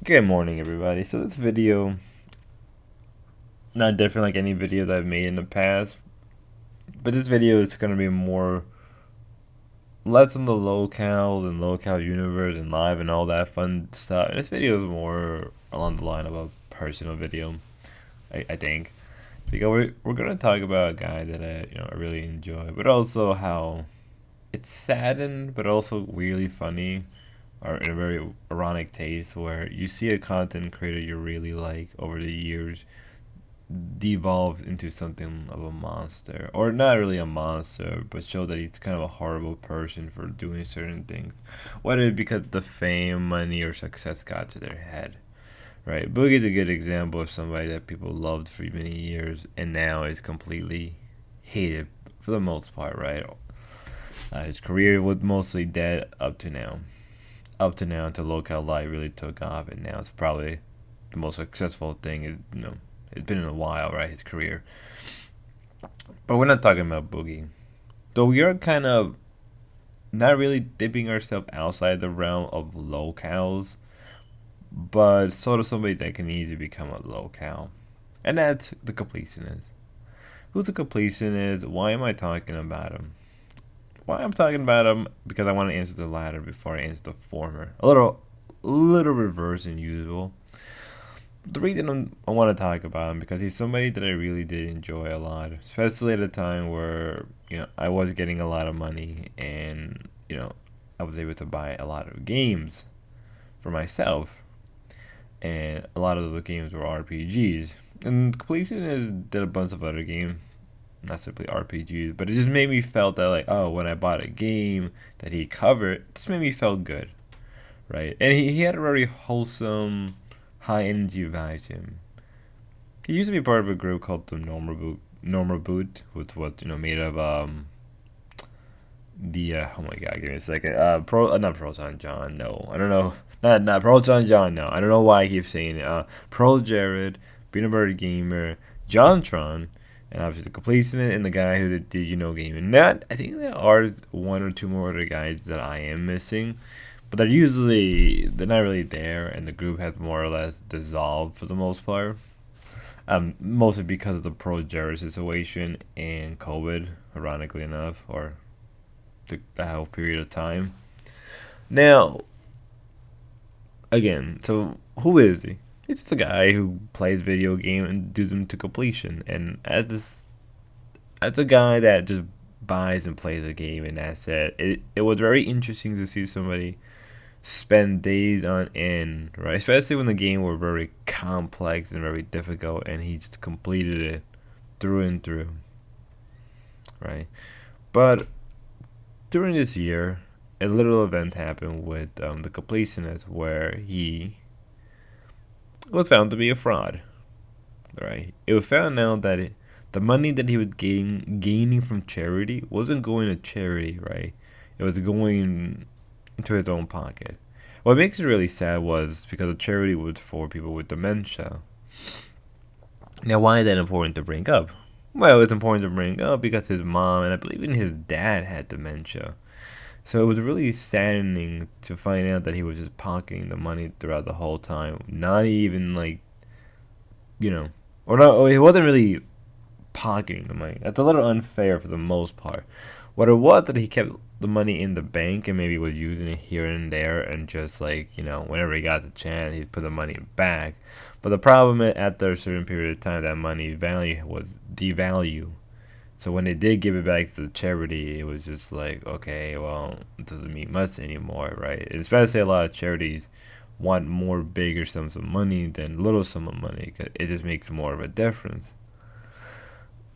Good morning, everybody. So this video, not different like any videos I've made in the past, but this video is going to be more, less on the locales and locale universe and live and all that fun stuff. And this video is more along the line of a personal video, I think, because we're going to talk about a guy that I really enjoy, but also how it's saddened, but also weirdly funny, or in a very ironic taste, where you see a content creator you really like over the years devolves into something of a monster, or not really a monster, but show that he's kind of a horrible person for doing certain things, whether because the fame, money, or success got to their head. Right, Boogie's a good example of somebody that people loved for many years and now is completely hated for the most part. Right, his career was mostly dead up to now. Until Local Light really took off, and now it's probably the most successful thing. It's been in a while, right? His career, but we're not talking about Boogie. Though we are kind of not really dipping ourselves outside the realm of locales, but sort of somebody that can easily become a locale, and that's the completionist. Who's a completionist? Why am I talking about him? Why I'm talking about him because I want to answer the latter before I answer the former. A little reverse than usual. The reason I want to talk about him because he's somebody that I really did enjoy a lot, especially at a time where I was getting a lot of money and I was able to buy a lot of games for myself, and a lot of those games were RPGs. And Completion did a bunch of other games, not simply RPGs, but it just made me felt that like, oh, when I bought a game that he covered, it just made me feel good, right? And he had a very wholesome, high energy vibe to him. He used to be part of a group called the Normal Boot, which was made of the oh my god, give me a second. Not Proton John, no, I don't know. Not Proton John, no. I don't know why I keep saying it. Pro Jared, Peanut Butter Gamer, Jontron, and obviously the completionist and the guy who did gaming. Not, I think there are one or two more other guys that I am missing, but they're not really there, and the group has more or less dissolved for the most part. Mostly because of the Pro Jared situation and COVID, ironically enough, or the whole period of time. Now, again, so who is he? It's just a guy who plays video game and does them to completion. And as a guy that just buys and plays a game and that's it. It was very interesting to see somebody spend days on end, right? Especially when the game were very complex and very difficult, and he just completed it through and through, right? But during this year, a little event happened with the completionist where he was found to be a fraud. Right? It was found out that the money that he was gaining from charity wasn't going to charity, right? It was going into his own pocket. What makes it really sad was because the charity was for people with dementia. Now, why is that important to bring up? Well, it's important to bring up because his mom and I believe even his dad had dementia. So it was really saddening to find out that he was just pocketing the money throughout the whole time. Not even like, or not. He wasn't really pocketing the money. That's a little unfair for the most part. What it was that he kept the money in the bank and maybe was using it here and there, and just like whenever he got the chance, he'd put the money back. But the problem is, after a certain period of time, that money value was devalued. So when they did give it back to the charity, it was just like, okay, well, it doesn't mean much anymore, right? And especially a lot of charities want more bigger sums of money than little sum of money, 'cause it just makes more of a difference.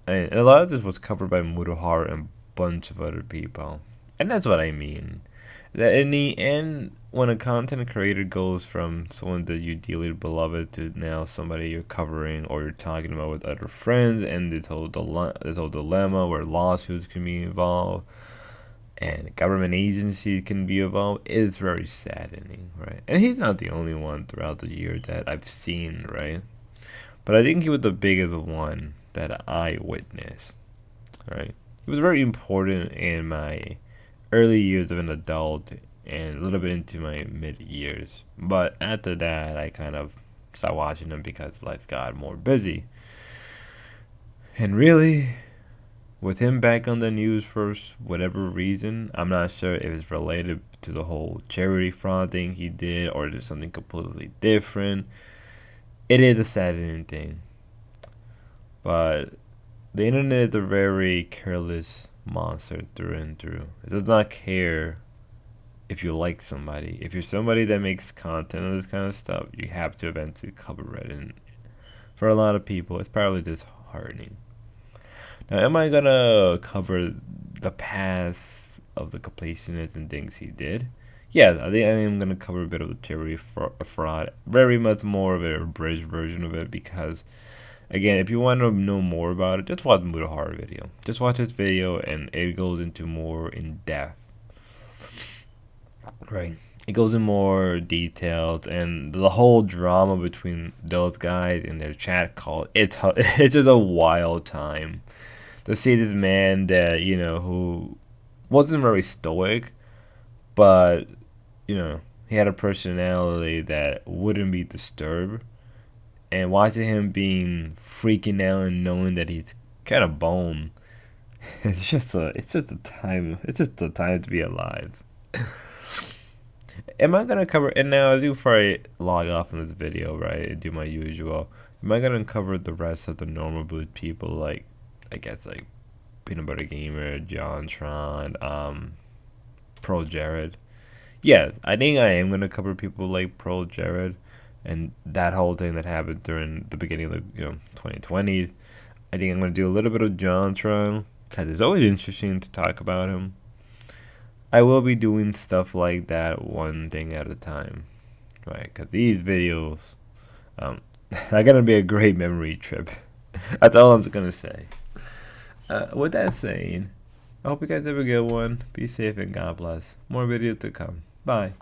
And a lot of this was covered by Mutahar and a bunch of other people. And that's what I mean. That in the end, when a content creator goes from someone that you dearly beloved to now somebody you're covering or you're talking about with other friends, and this whole dilemma where lawsuits can be involved and government agencies can be involved, is very saddening, right? And he's not the only one throughout the year that I've seen, right? But I think he was the biggest one that I witnessed, right? It was very important in my early years of an adult and a little bit into my mid years. But after that, I kind of stopped watching them because life got more busy. And really, with him back on the news for whatever reason, I'm not sure if it's related to the whole charity fraud thing he did or there's something completely different. It is a saddening thing. But the internet is a very careless monster through and through. It does not care if you like somebody. If you're somebody that makes content on this kind of stuff, you have to eventually cover it. And for a lot of people, it's probably disheartening. Now, am I gonna cover the past of the completionist and things he did? Yeah, I think I am gonna cover a bit of the theory fraud, very much more of a abridged version of it because, again, if you want to know more about it, just watch the Muda Horror video. Just watch this video, and it goes into more in depth. Right. It goes in more detailed, and the whole drama between those guys and their chat call. It's just a wild time to see this man that who wasn't very stoic, but he had a personality that wouldn't be disturbed. And watching him being freaking out and knowing that he's kind of boned, it's just a time to be alive. Am I gonna cover? And now, before I log off in this video, right, and do my usual, am I gonna cover the rest of the normal boot people, like, I guess, like Peanut Butter Gamer, John Tron, Pro Jared? Yes, I think I am gonna cover people like Pro Jared, and that whole thing that happened during the beginning of 2020. I think I'm gonna do a little bit of John Tron because it's always interesting to talk about him. I will be doing stuff like that one thing at a time, right? Because these videos, are gonna be a great memory trip. That's all I'm gonna say. With that saying, I hope you guys have a good one. Be safe and God bless. More videos to come. Bye.